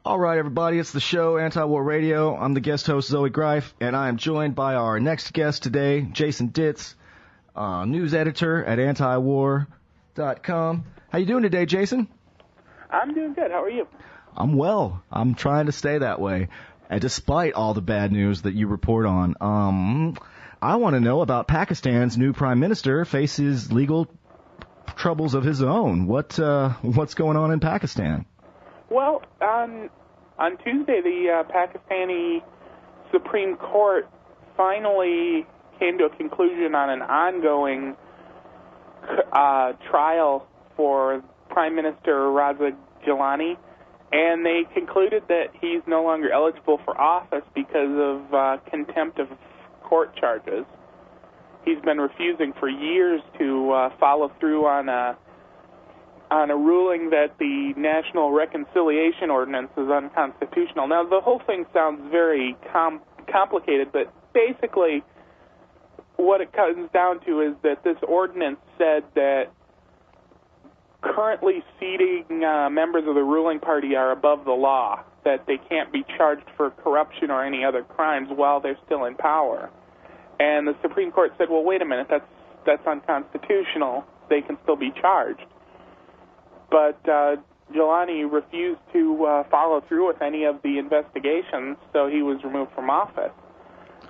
All right, everybody, it's the show, Anti-War Radio. I'm the guest host, Zoe Greif, and I am joined by our next guest today, Jason Ditz, news editor at antiwar.com. How you doing today, Jason? I'm doing good. How are you? I'm well. I'm trying to stay that way, and despite all the bad news that you report on. I want to know about Pakistan's new prime minister faces legal troubles of his own. What's going on in Pakistan? Well, on Tuesday, the Pakistani Supreme Court finally came to a conclusion on an ongoing trial for Prime Minister Raza Gilani, and they concluded that he's no longer eligible for office because of contempt of court charges. He's been refusing for years to follow through on a ruling that the National Reconciliation Ordinance is unconstitutional. Now, the whole thing sounds very complicated, but basically what it comes down to is that this ordinance said that currently seating members of the ruling party are above the law, that they can't be charged for corruption or any other crimes while they're still in power. And the Supreme Court said, well, wait a minute, that's unconstitutional. They can still be charged. But Gilani refused to follow through with any of the investigations, so he was removed from office.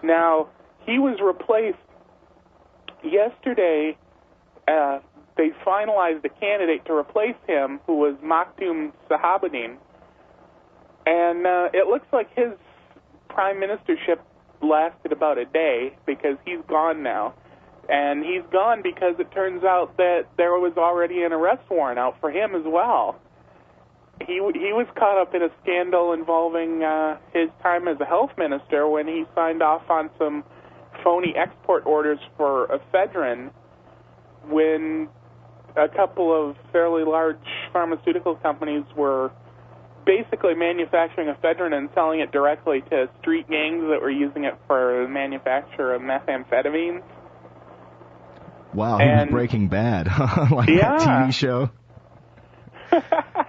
Now, he was replaced yesterday. They finalized a candidate to replace him, who was Maktoum Sahabuddin. And it looks like his prime ministership lasted about a day, because he's gone now. And he's gone because it turns out that there was already an arrest warrant out for him as well. He was caught up in a scandal involving his time as a health minister when he signed off on some phony export orders for ephedrine when a couple of fairly large pharmaceutical companies were basically manufacturing ephedrine and selling it directly to street gangs that were using it for the manufacture of methamphetamines. Wow, he was Breaking Bad, like that TV show.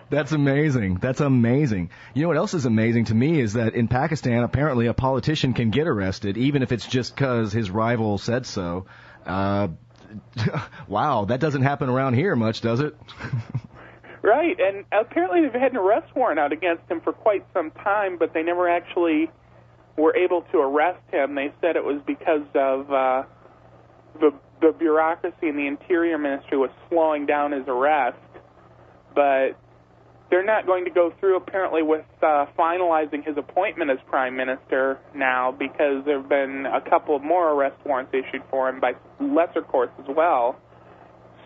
That's amazing. That's amazing. You know what else is amazing to me is that in Pakistan, apparently a politician can get arrested, even if it's just because his rival said so. Wow, that doesn't happen around here much, does it? Right, and apparently they've had an arrest warrant out against him for quite some time, but they never actually were able to arrest him. They said it was because of the bureaucracy in the Interior Ministry was slowing down his arrest, but they're not going to go through, apparently, with finalizing his appointment as Prime Minister now, because there have been a couple of more arrest warrants issued for him by lesser courts as well.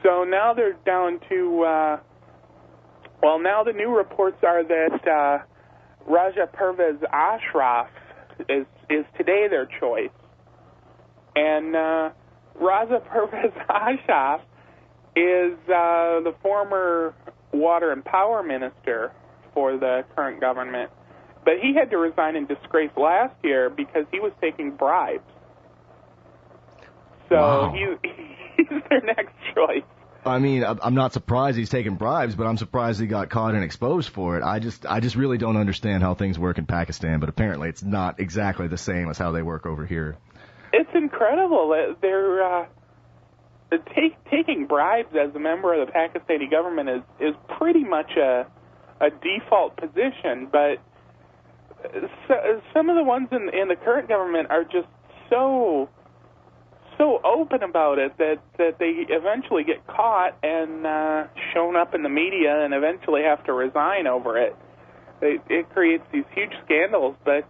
So now they're down to, now the new reports are that Raja Pervez Ashraf is today their choice. And Raza Pervez Ashraf is the former water and power minister for the current government. But he had to resign in disgrace last year because he was taking bribes. So wow. He's their next choice. I mean, I'm not surprised he's taking bribes, but I'm surprised he got caught and exposed for it. I just really don't understand how things work in Pakistan, but apparently it's not exactly the same as how they work over here. It's incredible. They're taking bribes as a member of the Pakistani government is pretty much a default position, but some of the ones in the current government are just so open about it that they eventually get caught and shown up in the media and eventually have to resign over it. It creates these huge scandals, but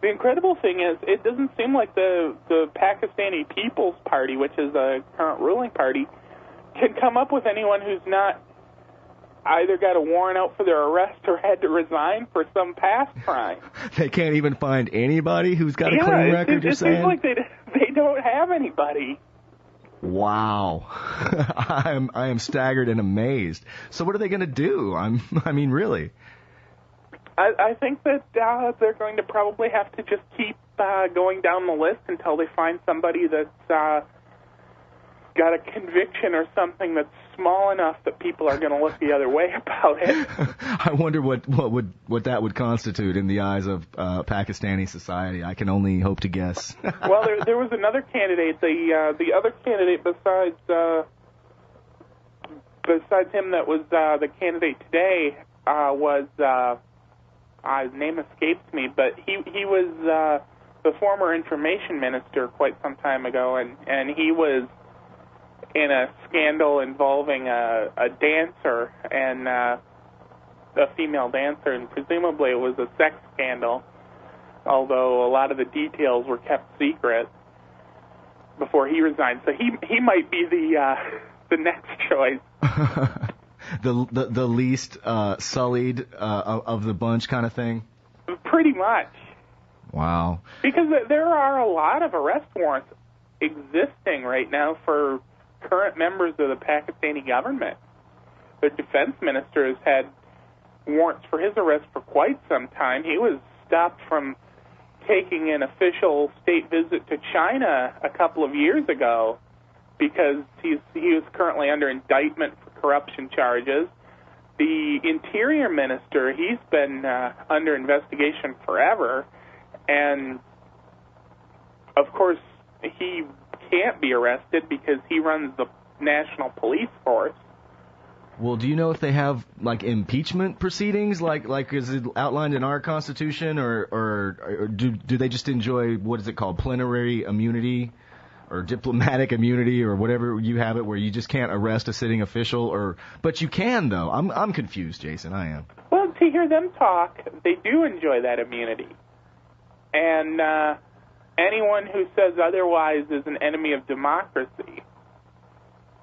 the incredible thing is it doesn't seem like the Pakistani People's Party, which is a current ruling party, can come up with anyone who's not either got a warrant out for their arrest or had to resign for some past crime. They can't even find anybody who's got a clean record, you're saying? It seems like they don't have anybody. Wow. I am staggered and amazed. So what are they going to do? I mean, really? I think that they're going to probably have to just keep going down the list until they find somebody that's got a conviction or something that's small enough that people are going to look the other way about it. I wonder what that would constitute in the eyes of Pakistani society. I can only hope to guess. Well, there was another candidate. The other candidate besides him that was the candidate today was his name escapes me, but he was the former information minister quite some time ago, and he was in a scandal involving a dancer and a female dancer, and presumably it was a sex scandal, although a lot of the details were kept secret before he resigned. So he might be the next choice. the least sullied of the bunch kind of thing? Pretty much. Wow. Because there are a lot of arrest warrants existing right now for current members of the Pakistani government. The defense minister has had warrants for his arrest for quite some time. He was stopped from taking an official state visit to China a couple of years ago because he was currently under indictment for corruption charges. The interior minister, he's been under investigation forever, and of course he can't be arrested because he runs the national police force. Well, do you know if they have like impeachment proceedings, like is it outlined in our Constitution, or do they just enjoy, what is it called, plenary immunity or diplomatic immunity or whatever you have it, where you just can't arrest a sitting official, but you can though? I'm confused, Jason. I am. Well, to hear them talk, they do enjoy that immunity, and anyone who says otherwise is an enemy of democracy.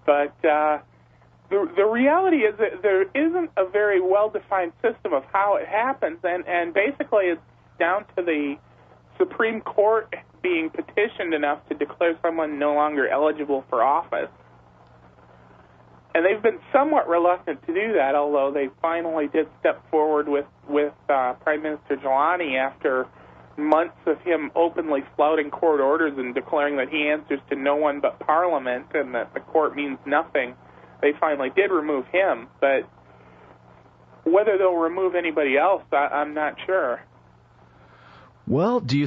But the reality is that there isn't a very well-defined system of how it happens, and basically it's down to the Supreme Court being petitioned enough to declare someone no longer eligible for office. And they've been somewhat reluctant to do that, although they finally did step forward with Prime Minister Jalani after months of him openly flouting court orders and declaring that he answers to no one but Parliament and that the court means nothing. They finally did remove him, but whether they'll remove anybody else, I'm not sure. Well, do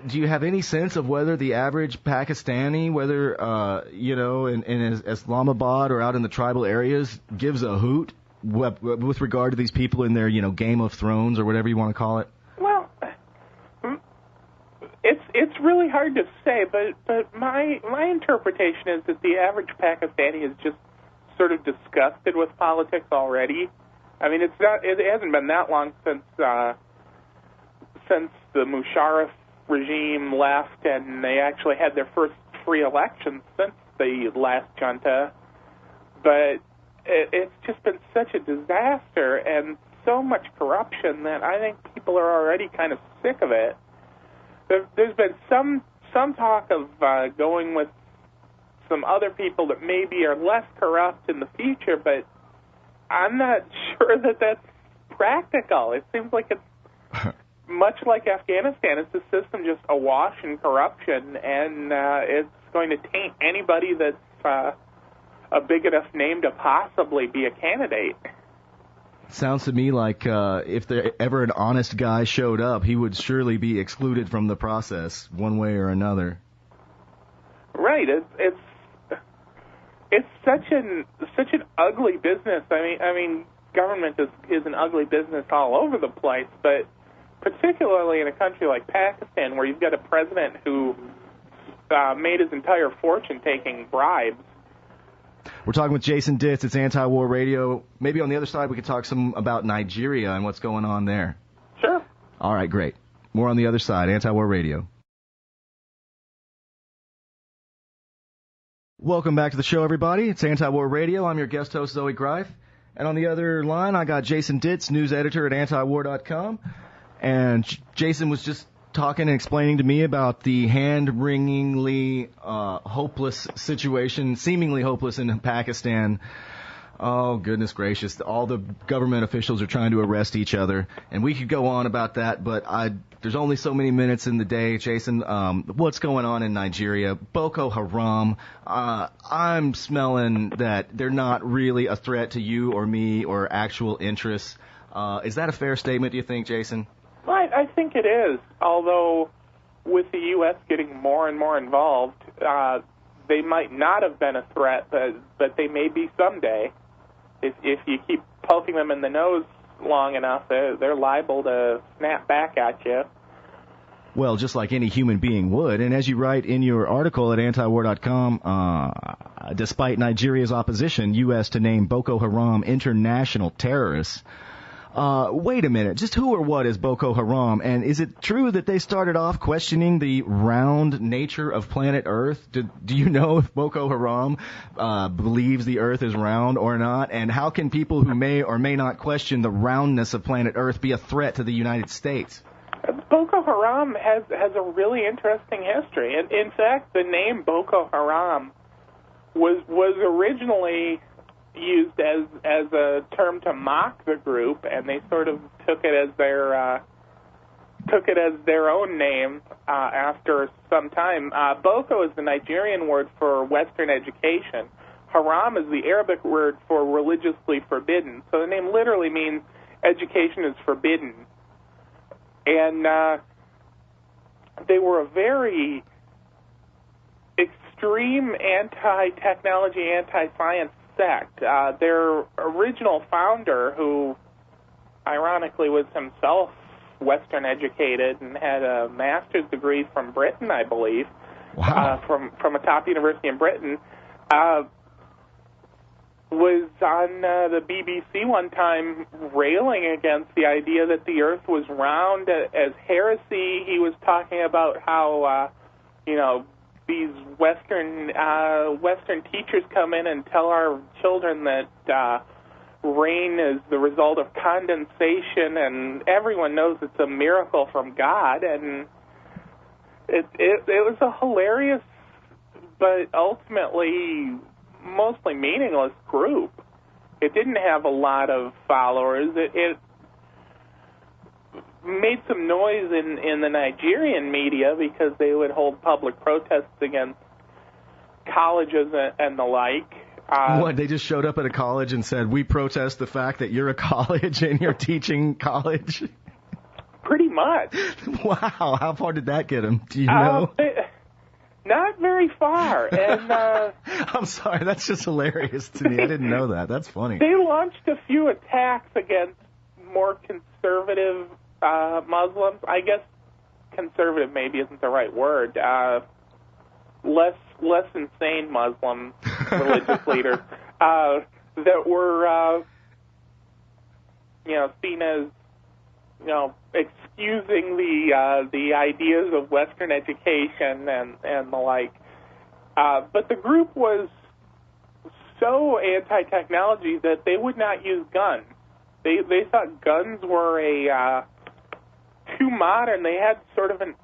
you have any sense of whether the average Pakistani, whether in Islamabad or out in the tribal areas, gives a hoot with regard to these people in their Game of Thrones or whatever you want to call it? Well, it's really hard to say, but my interpretation is that the average Pakistani is just sort of disgusted with politics already. I mean, it hasn't been that long since the Musharraf regime left, and they actually had their first free elections since the last junta. But it's just been such a disaster and so much corruption that I think people are already kind of sick of it. There's been some talk of going with some other people that maybe are less corrupt in the future, but I'm not sure that that's practical. It seems like it's much like Afghanistan. It's a system just awash in corruption, and it's going to taint anybody that's a big enough name to possibly be a candidate. Sounds to me like if there ever an honest guy showed up, he would surely be excluded from the process one way or another. Right. It's such an ugly business. I mean, government is an ugly business all over the place, but particularly in a country like Pakistan, where you've got a president who made his entire fortune taking bribes. We're talking with Jason Ditz. It's Anti-War Radio. Maybe on the other side we could talk some about Nigeria and what's going on there. Sure. All right, great. More on the other side. Anti-War Radio. Welcome back to the show, everybody. It's Anti-War Radio. I'm your guest host, Zoe Greif. And on the other line, I got Jason Ditz, news editor at antiwar.com. And Jason was just talking and explaining to me about the hand-wringingly hopeless situation, seemingly hopeless in Pakistan, Oh, goodness gracious. All the government officials are trying to arrest each other. And we could go on about that, but there's only so many minutes in the day, Jason. What's going on in Nigeria? Boko Haram. I'm smelling that they're not really a threat to you or me or actual interests. Is that a fair statement, do you think, Jason? I think it is. Although, with the U.S. getting more and more involved, they might not have been a threat, but they may be someday. If you keep poking them in the nose long enough, they're liable to snap back at you. Well, just like any human being would. And as you write in your article at antiwar.com, despite Nigeria's opposition, U.S. to name Boko Haram international terrorists. Wait a minute. Just who or what is Boko Haram? And is it true that they started off questioning the round nature of planet Earth? Do you know if Boko Haram believes the Earth is round or not? And how can people who may or may not question the roundness of planet Earth be a threat to the United States? Boko Haram has a really interesting history. In fact, the name Boko Haram was originally used as a term to mock the group, and they sort of took it as their own name after some time. Boko is the Nigerian word for Western education. Haram is the Arabic word for religiously forbidden. So the name literally means education is forbidden. And they were a very extreme anti-technology, anti-science sect. Their original founder, who ironically was himself Western educated and had a master's degree from Britain, I believe, wow. From a top university in Britain, was on the BBC one time railing against the idea that the Earth was round as heresy. He was talking about how, these Western teachers come in and tell our children that rain is the result of condensation, and everyone knows it's a miracle from God. And it was a hilarious, but ultimately mostly meaningless group. It didn't have a lot of followers. It made some noise in the Nigerian media because they would hold public protests against colleges and the like. What, they just showed up at a college and said, we protest the fact that you're a college and you're teaching college? Pretty much. Wow, how far did that get them? Do you know? Not very far. And I'm sorry, that's just hilarious to me. I didn't know that. That's funny. They launched a few attacks against more conservative Muslims. I guess conservative maybe isn't the right word. Less insane Muslim religious leaders that were seen as excusing the ideas of Western education and the like. But the group was so anti-technology that they would not use guns. They thought guns were too modern. They had sort of an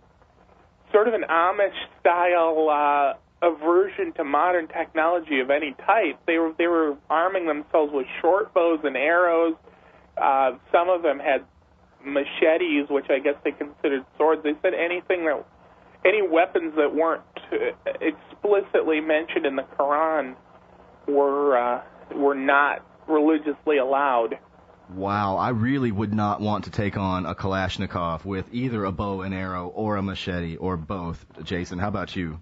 Amish style aversion to modern technology of any type. They were arming themselves with short bows and arrows. Some of them had machetes, which I guess they considered swords. They said any weapons that weren't explicitly mentioned in the Quran were not religiously allowed. Wow, I really would not want to take on a Kalashnikov with either a bow and arrow or a machete or both. Jason, how about you?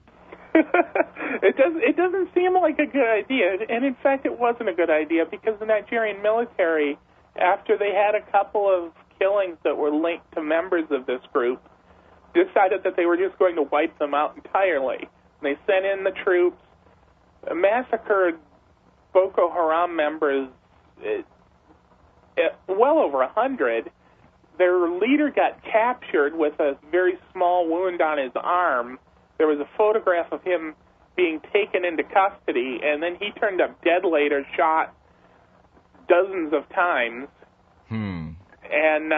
It doesn't seem like a good idea, and in fact it wasn't a good idea because the Nigerian military, after they had a couple of killings that were linked to members of this group, decided that they were just going to wipe them out entirely. They sent in the troops, massacred Boko Haram members, well over 100. Their leader got captured with a very small wound on his arm. There was a photograph of him being taken into custody, and then he turned up dead later, shot dozens of times. And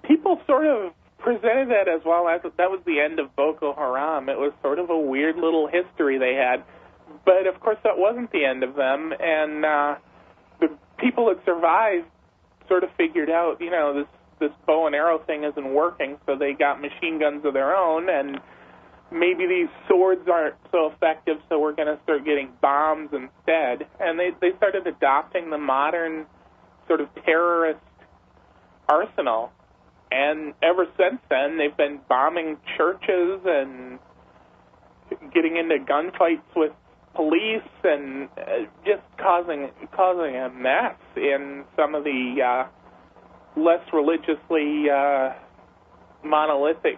people sort of presented that as, well, that was the end of Boko Haram. It was sort of a weird little history they had. But, of course, that wasn't the end of them, and the people that survived sort of figured out, this bow and arrow thing isn't working, so they got machine guns of their own, and maybe these swords aren't so effective, so we're going to start getting bombs instead. And they started adopting the modern sort of terrorist arsenal. And ever since then, they've been bombing churches and getting into gunfights with police and just causing a mess in some of the less religiously monolithic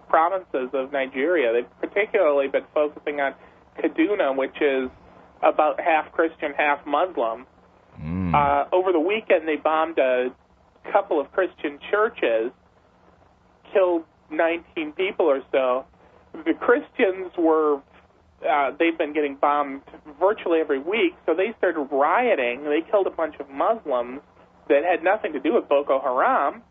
provinces of Nigeria. They've particularly been focusing on Kaduna, which is about half Christian, half Muslim. Over the weekend, they bombed a couple of Christian churches, killed 19 people or so. The Christians they've been getting bombed virtually every week, so they started rioting. They killed a bunch of Muslims that had nothing to do with Boko Haram.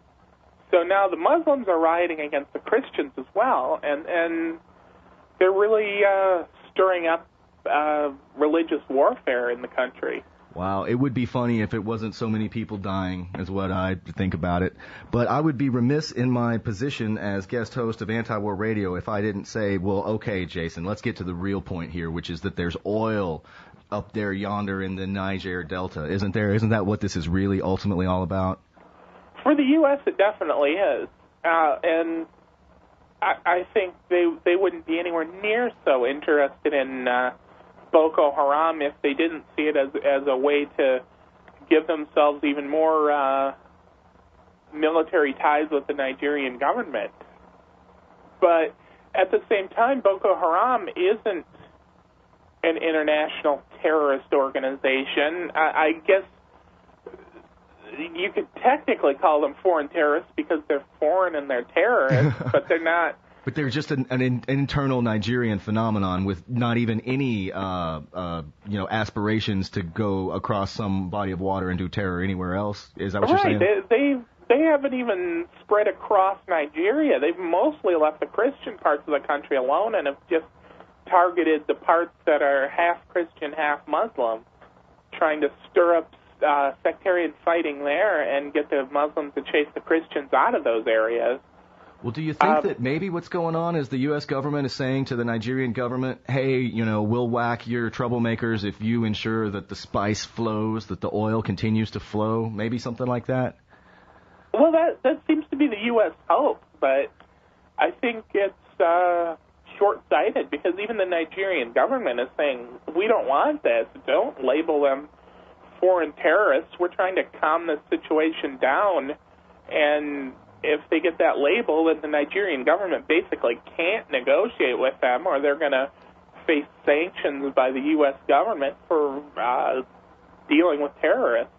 So now the Muslims are rioting against the Christians as well, and they're really stirring up religious warfare in the country. Wow, it would be funny if it wasn't so many people dying, is what I think about it. But I would be remiss in my position as guest host of Anti-War Radio if I didn't say, well, okay, Jason, let's get to the real point here, which is that there's oil up there yonder in the Niger Delta, isn't there? Isn't that what this is really ultimately all about? For the U.S., it definitely is. And I think they wouldn't be anywhere near so interested in Boko Haram if they didn't see it as a way to give themselves even more military ties with the Nigerian government. But at the same time, Boko Haram isn't an international terrorist organization. I guess you could technically call them foreign terrorists because they're foreign and they're terrorists, but they're not. But they're just an internal Nigerian phenomenon with not even any, aspirations to go across some body of water and do terror anywhere else. Is that what you're saying? Right. They haven't even spread across Nigeria. They've mostly left the Christian parts of the country alone and have just targeted the parts that are half Christian, half Muslim, trying to stir up sectarian fighting there and get the Muslims to chase the Christians out of those areas. Well, do you think that maybe what's going on is the U.S. government is saying to the Nigerian government, hey, we'll whack your troublemakers if you ensure that the spice flows, that the oil continues to flow, maybe something like that? Well, that seems to be the U.S. hope, but I think it's short-sighted because even the Nigerian government is saying, we don't want this, don't label them foreign terrorists. We're trying to calm this situation down, and if they get that label, then the Nigerian government basically can't negotiate with them, or they're going to face sanctions by the U.S. government for dealing with terrorists.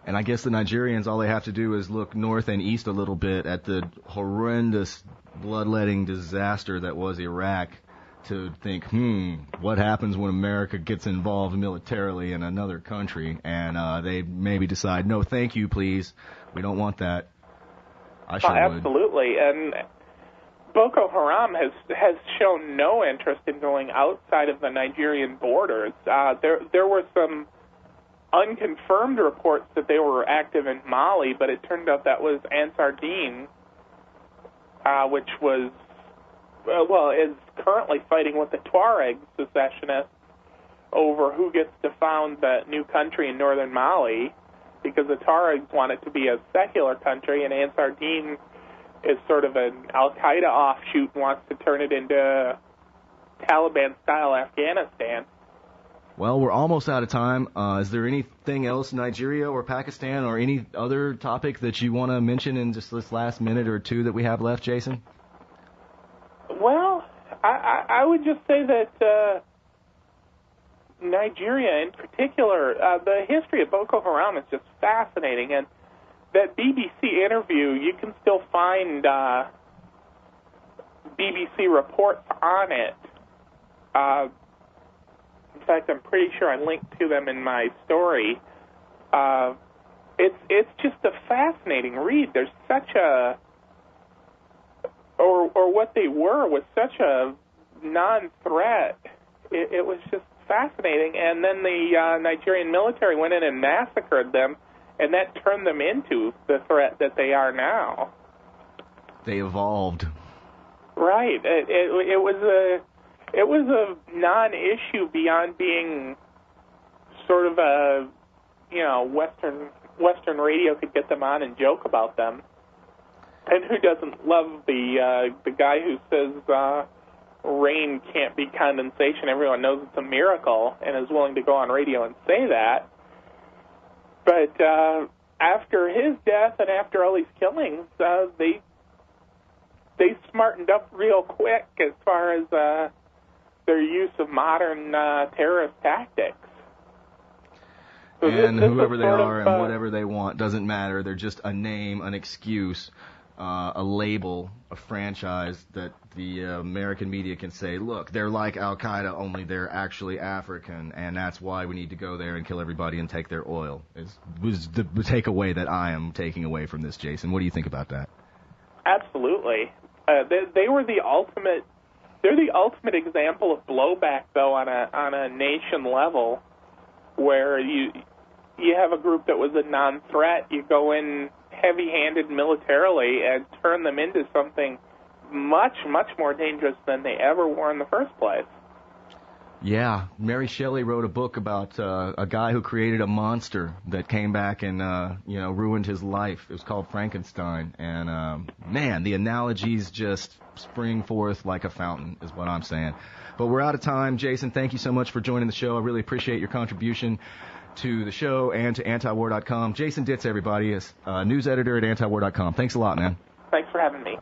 And I guess the Nigerians, all they have to do is look north and east a little bit at the horrendous bloodletting disaster that was Iraq to think, what happens when America gets involved militarily in another country? And they maybe decide, no, thank you, please. We don't want that. I sure would. Absolutely. And Boko Haram has shown no interest in going outside of the Nigerian borders. There were some unconfirmed reports that they were active in Mali, but it turned out that was Ansar Dine, which was, is currently fighting with the Tuareg secessionists over who gets to found the new country in northern Mali, because the Tuaregs want it to be a secular country, and Ansar Dine is sort of an al-Qaeda offshoot and wants to turn it into Taliban-style Afghanistan. Well, we're almost out of time. Is there anything else, Nigeria or Pakistan, or any other topic that you want to mention in just this last minute or two that we have left, Jason? Well, I would just say that Nigeria in particular, the history of Boko Haram is just fascinating, and that BBC interview, you can still find BBC reports on it. In fact, I'm pretty sure I linked to them in my story. It's just a fascinating read. There's such a, or what they were was such a non-threat. It was just fascinating. And then the Nigerian military went in and massacred them, and that turned them into the threat that they are now. They evolved. Right. It was a non-issue beyond being sort of a, Western radio could get them on and joke about them. And who doesn't love the guy who says rain can't be condensation? Everyone knows it's a miracle and is willing to go on radio and say that. But after his death and after all these killings, they smartened up real quick as far as their use of modern terrorist tactics. So and whoever they are and whatever they want doesn't matter. They're just a name, an excuse, a label, a franchise that the American media can say, look, they're like Al-Qaeda, only they're actually African, and that's why we need to go there and kill everybody and take their oil. Was the takeaway that I am taking away from this, Jason. What do you think about that? Absolutely. They were the ultimate. They're the ultimate example of blowback, though, on a nation level, where you have a group that was a non-threat. You go in heavy-handed militarily and turn them into something much, much more dangerous than they ever were in the first place. Yeah, Mary Shelley wrote a book about a guy who created a monster that came back and ruined his life. It was called Frankenstein, and man, the analogies just spring forth like a fountain, is what I'm saying. But we're out of time, Jason. Thank you so much for joining the show. I really appreciate your contribution to the show and to antiwar.com. Jason Ditz, everybody, is news editor at antiwar.com. Thanks a lot, man. Thanks for having me.